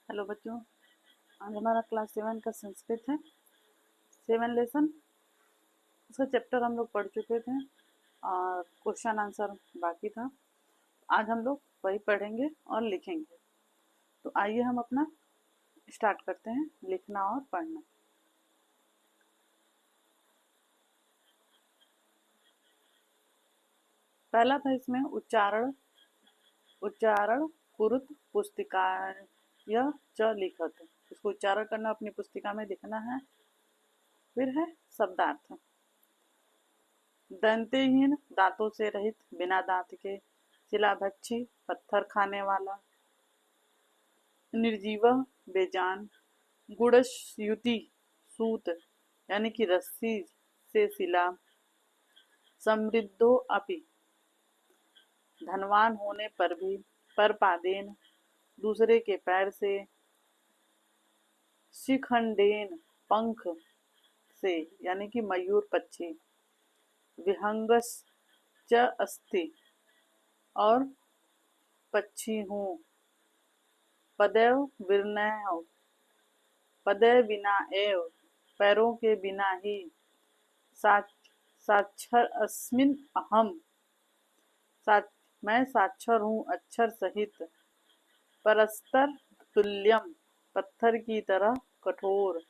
Hello बच्चों, आज हमारा क्लास 7 का संस्कृत है। 7 लेसन, उसका चैप्टर हम लोग पढ़ चुके थे और क्वेश्चन आंसर बाकी था। आज हम लोग वही पढ़ेंगे और लिखेंगे। तो आइए हम अपना स्टार्ट करते हैं लिखना और पढ़ना। पहला था इसमें उच्चारण कुरुत पुस्तिकाय च लिखत। इसको उच्चारण करना अपनी पुस्तिका में लिखना है। फिर है शब्दार्थ। दंतहीन, दांतों से रहित, बिना दांत के। शिलाभक्षी, पत्थर खाने वाला। निर्जीव, बेजान। गुड़श्युति, सूत यानी कि रस्सी से सिला। समृद्धो अपि, धनवान होने पर भी। पर पादेन, दूसरे के पैर से। शिखंडेन, पंख से यानी कि मयूर पक्षी। विहंगस च अस्ति, और पक्षी हूँ। पदैव विनय, पदय बिना एव, पैरों के बिना ही। साक्षर अस्मिन अहम, मैं साक्षर हूँ अक्षर सहित। परस्तर तुल्यम, पत्थर की तरह कठोर।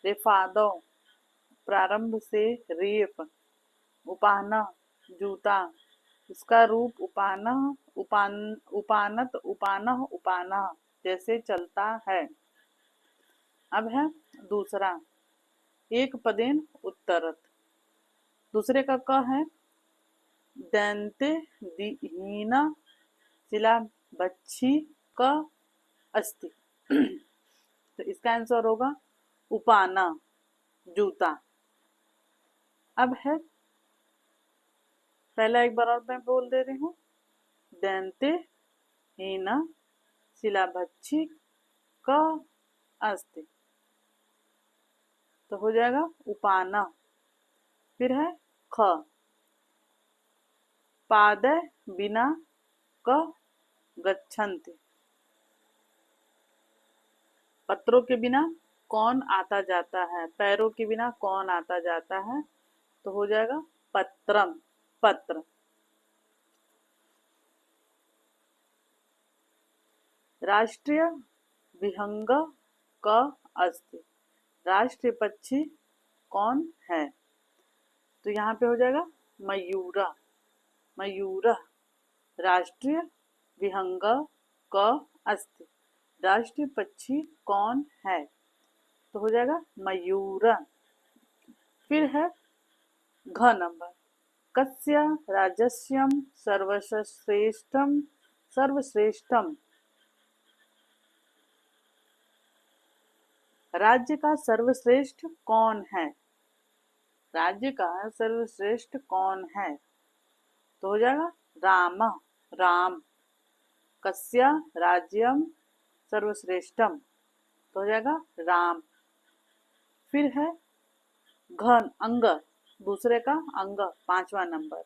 रेफादो, प्रारंभ से रेप। उपानह, जूता, इसका रूप उपानह जैसे चलता है। अब है दूसरा, एक पदेन उत्तरत। दूसरे का क है। दंते हीना, शिला बच्छी क अस्ति। तो इसका आंसर होगा उपाना, जूता। अब है पहला, एक बार और मैं बोल दे रही हूँ। दंते हीना, शिला बच्छी क अस्ति, तो हो जाएगा उपाना। फिर है ख, पादय बिना क गच्छन्ति, पत्रों के बिना कौन आता जाता है, पैरों के बिना कौन आता जाता है, तो हो जाएगा पत्रम, पत्र। राष्ट्रीय विहंग क अस्ति, राष्ट्रीय पक्षी कौन है, तो यहाँ पे हो जाएगा मयूरा, मयूर। राष्ट्रीय विहंग क अस्ति, राष्ट्रीय पक्षी कौन है, तो हो जाएगा मयूर। फिर है घ नंबर, कस्य राजस्यम सर्वश्रेष्ठम, सर्वश्रेष्ठम, राज्य का सर्वश्रेष्ठ कौन है, राज्य का सर्वश्रेष्ठ कौन है, तो हो जाएगा राम, राम। कस्य राज्यम सर्वश्रेष्ठम, तो हो जाएगा राम। फिर है घन, अंग, दूसरे का अंग, पांचवा नंबर।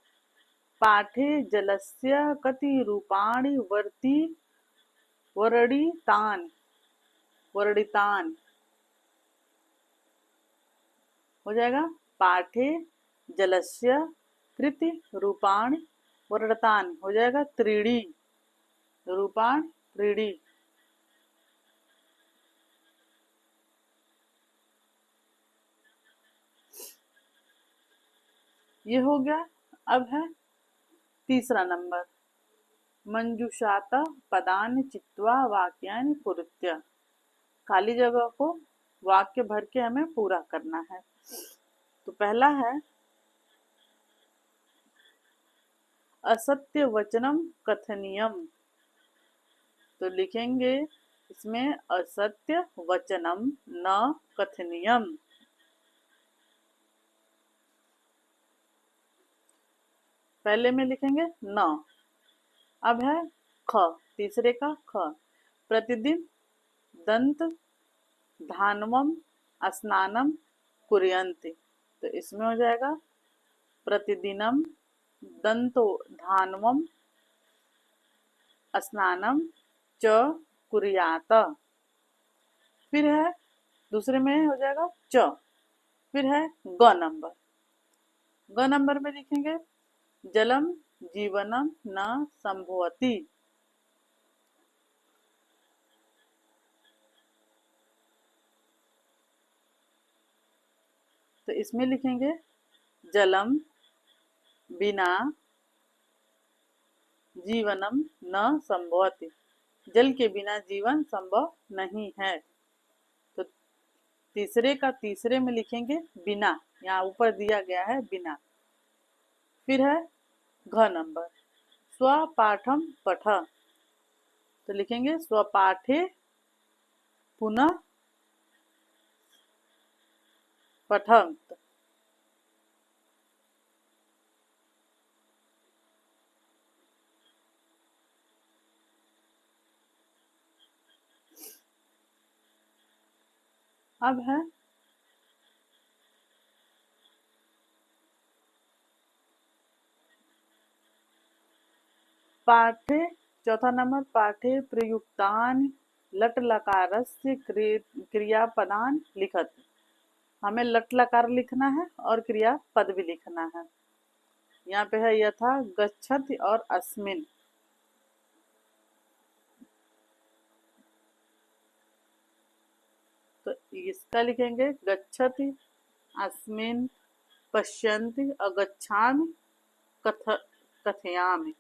पाठे जलस्य कति रूपाणि वर्णितानि, वर्णितानि, हो जाएगा पाठे जलस्य कृति रूपाणि वर्णितानि, हो जाएगा त्रीणि, रूपाणि त्रीणि। ये हो गया। अब है तीसरा नंबर, मंजुषात पदानि चित्वा वाक्यानि पूर्त्य, खाली जगह को वाक्य भर के हमें पूरा करना है। तो पहला है असत्य वचनम कथनीयम, तो लिखेंगे इसमें असत्य वचनम न कथनीयम। पहले में लिखेंगे न। अब है ख, तीसरे का ख, प्रतिदिन दंत धानवम स्नानम कुर्यन्ति, तो इसमें हो जाएगा प्रतिदिनम दंतो धानवम स्नानम च कुर्यात। फिर है दूसरे में हो जाएगा च। फिर है ग नंबर। ग नंबर में लिखेंगे जलम जीवनम न संभवति। तो इसमें लिखेंगे जलम बिना जीवनम न संभवति। जल के बिना जीवन संभव नहीं है। तो तीसरे का तीसरे में लिखेंगे बिना, यहाँ ऊपर दिया गया है बिना। फिर है घ नंबर स्वपाठम पठ। तो लिखेंगे स्वपाठे पुनः पठम। अब है पाठे, चौथा नंबर पाठे प्रयुक्तान लट लकारस्य क्रियापदान लिखत। हमें लट लकार लिखना है और क्रियापद भी लिखना है। यहाँ पे है यथा गच्छति और अस्मिन। तो इसका लिखेंगे गच्छति, अस्मिन, पश्यन्ति और गच्छामि, कथयामि।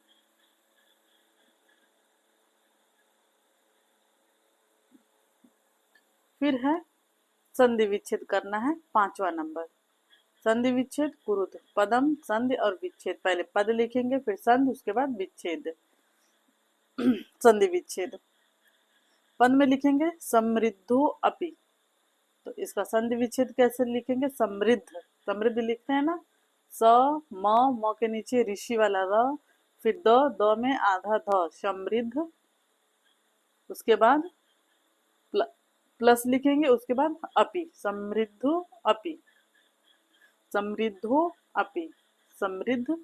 फिर है संधि विच्छेद करना है, पांचवा नंबर संधि विच्छेद कुरुत। पदम संधि और विच्छेद, पहले पद लिखेंगे फिर संधि उसके बाद विच्छेद। संधि विच्छेद पद में लिखेंगे समृद्धो अपि। तो इसका संधि विच्छेद कैसे लिखेंगे? समृद्ध, समृद्ध लिखते हैं ना, स म के नीचे ऋषि वाला र, फिर द में आधा ध, समृद्ध। उसके बाद प्लस लिखेंगे, उसके बाद अपि, समृद्धो अपि, समृद्धो अपि, समृद्ध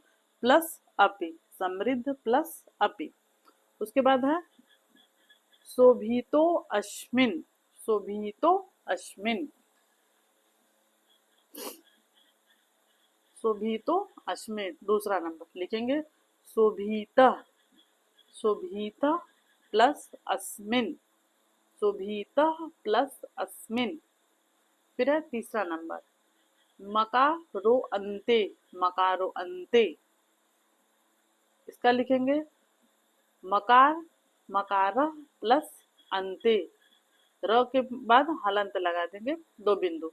प्लस अपि, समृद्ध प्लस अपि। उसके बाद है शोभितो अस्मिन, शोभितो अस्मिन, शोभितो अस्मिन। दूसरा नंबर लिखेंगे शोभिता, शोभिता प्लस अस्मिन, शोभिता प्लस अस्मिन। फिर है तीसरा नंबर मकारो अंते, मकारो अंते। इसका लिखेंगे मकार, मकार प्लस अंते, र के बाद हलंत लगा देंगे 2 बिंदु,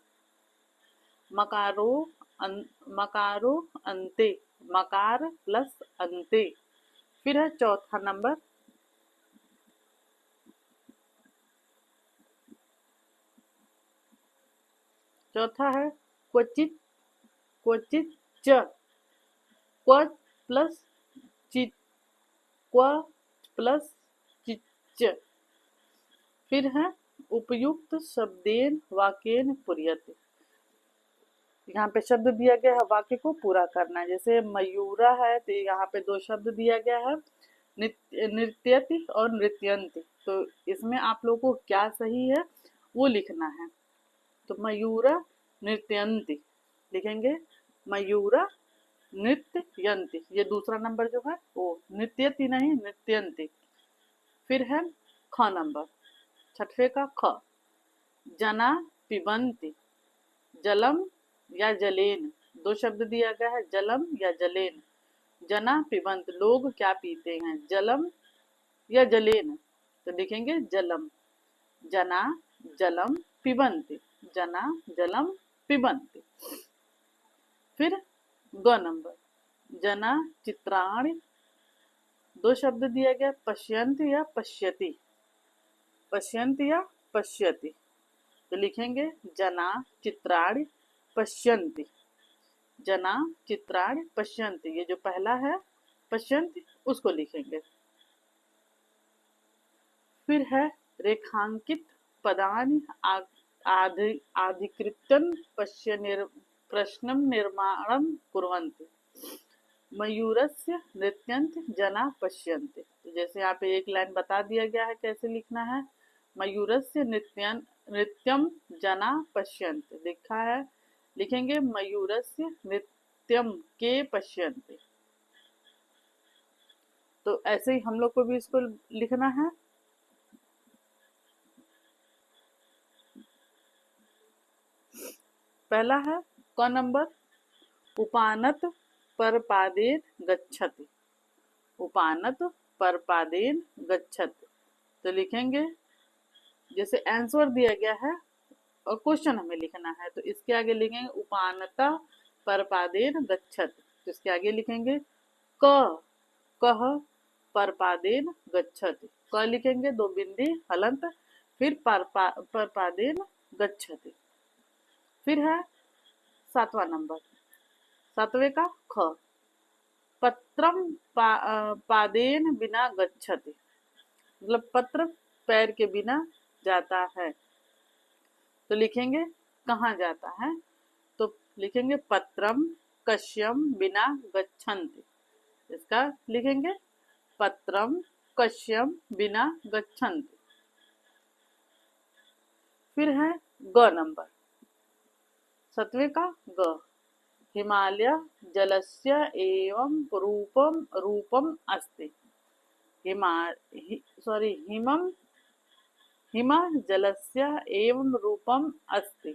मकारो मकारो अंते, मकार प्लस अंते। फिर है चौथा नंबर चौथा है क्वचित, क्वचित च, क्व प्लस चित, क्व प्लस चिच। फिर है उपयुक्त शब्देन वाक्येन पूर्यते। यहाँ पे शब्द दिया गया है, वाक्य को पूरा करना है। जैसे मयूरा है तो यहाँ पे 2 शब्द दिया गया है, नृत्यति और नृत्यंति। तो इसमें आप लोगों को क्या सही है वो लिखना है। तो मयूरा नृत्यंति लिखेंगे, मयूरा नृत्यंति। ये दूसरा नंबर जो है वो नृत्यति नहीं, नृत्यंति। फिर है ख नंबर, छठवे का ख, जना पिबंती, जलम या जलेन। 2 शब्द दिया गया है, जलम या जलेन। जना पिबंत, लोग क्या पीते हैं, जलम या जलेन। तो लिखेंगे जलम, जना जलम पिबंती, जना जलम पिबंती। फिर ग नंबर जना चित्राणि। 2 शब्द दिया गया, पश्यन्ति या पश्यति, पश्यन्ति या पश्यति। तो लिखेंगे जना चित्राणि पश्यन्ति, जना चित्राणि पश्यन्ति। ये जो पहला है पश्यन्ति उसको लिखेंगे। फिर है रेखांकित पदानि आधिकृत्यन प्रश्न निर्माणम कुर्वन्ति। मयूरस्य नृत्यंत जना पश्यन्ते। तो जैसे यहाँ पे एक लाइन बता दिया गया है कैसे लिखना है। मयूरस्य नृत्यम जना पश्यन्ते लिखा है, लिखेंगे मयूरस्य नृत्यम के पश्यन्ते। तो ऐसे ही हम लोग को भी इसको लिखना है। पहला है क नंबर, उपानत परपादेन गच्छति। उपानत परपादेन गच्छति। तो लिखेंगे जैसे आंसर दिया गया है और क्वेश्चन हमें लिखना है, तो इसके आगे लिखेंगे उपानता परपादेन गच्छति। तो इसके आगे लिखेंगे क, कह परपादेन गच्छति। क लिखेंगे 2 बिंदी हलंत, फिर परपादेन गच्छति। फिर है 7वां नंबर, 7वें का ख, पत्रम पादेन बिना गच्छति। मतलब पत्र पैर के बिना जाता है। तो लिखेंगे कहाँ जाता है, तो लिखेंगे पत्रम कश्यम बिना गच्छन्ति। इसका लिखेंगे पत्रम कश्यम बिना गच्छन्ति। फिर है ग नंबर, 7वें का ग, हिमालय जलस्य एवं रूपम अस्ति। हिम जलस्य एवं रूपम अस्ति।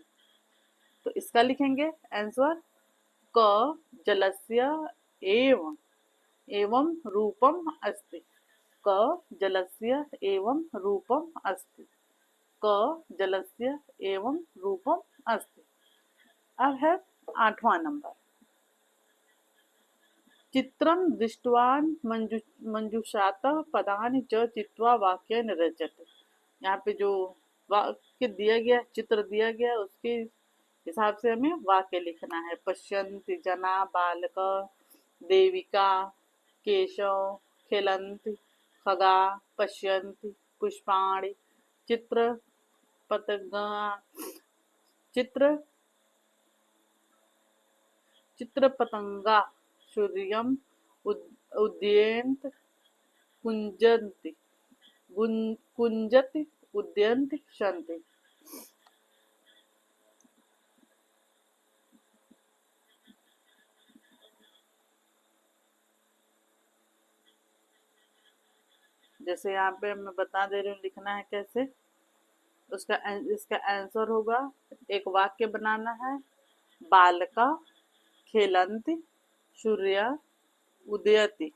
तो इसका लिखेंगे आंसर क जलस्य एवं रूपम अस्ति। क जलस्य एवं रूपम अस्ति। क जलस्य एवं रूपम अस्ति। अब है 8वां नंबर, चित्रं दृष्टवान मंजुषातः पदानि च चित्वा वाक्यं रचते। यहाँ पे जो वाक्य दिया गया, चित्र दिया गया, उसके हिसाब से हमें वाक्य लिखना है। पश्यन्ति जना बालक, देविका, केशव, खेलन्ति, खगा, पश्यन्ति, पुष्पाणि, चित्र पतंगा, सूर्यम उदयंत, कुंजति उदयंत शंति। जैसे यहाँ पे मैं बता दे रही हूँ लिखना है कैसे। इसका आंसर होगा, एक वाक्य बनाना है, बालका खेलन्ति सूर्य उदयति।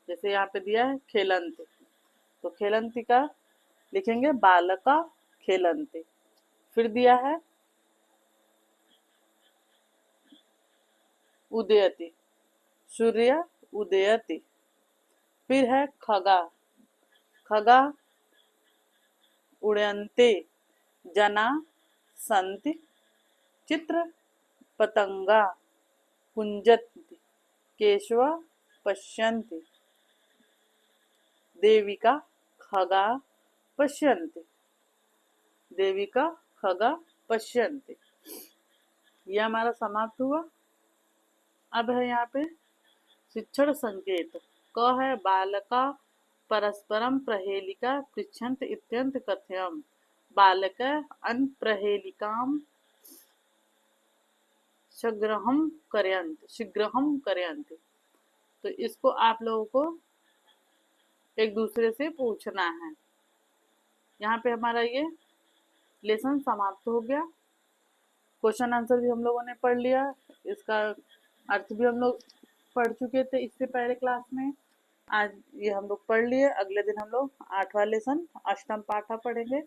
जैसे यहाँ पे दिया है खेलन्ति, तो खेलन्ति का लिखेंगे बालका खेलन्ति। फिर दिया है उदयति, सूर्य उदयति। फिर है खगा, खगा उड़यन्ते, जना सन्ति, चित्र पतंगा कुंजन्ति, केशव पश्यन्ति, देविका खगा पश्यन्ति। देविका खगा पश्यन्ति। यह हमारा समाप्त हुआ। अब है यहाँ पे शिक्षण संकेत। क है बालका परस्परम प्रहेलिका पृच्छन्त इत्यंत कथ्यम। बालक अन प्रहेलिकाम शीघ्रहम करयन्ति। तो इसको आप लोगों को एक दूसरे से पूछना है। यहाँ पे हमारा ये लेसन समाप्त हो गया। क्वेश्चन आंसर भी हम लोगों ने पढ़ लिया, इसका अर्थ भी हम लोग पढ़ चुके थे इससे पहले क्लास में। आज ये हम लोग पढ़ लिए। अगले दिन हम लोग 8वां लेसन अष्टम पाठा पढ़ेंगे।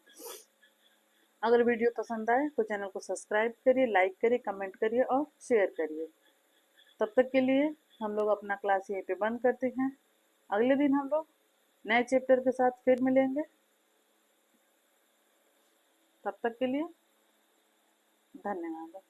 अगर वीडियो पसंद आए तो चैनल को सब्सक्राइब करिए, लाइक करिए, कमेंट करिए और शेयर करिए। तब तक के लिए हम लोग अपना क्लास यहीं पे बंद करते हैं। अगले दिन हम लोग नए चैप्टर के साथ फिर मिलेंगे। तब तक के लिए धन्यवाद।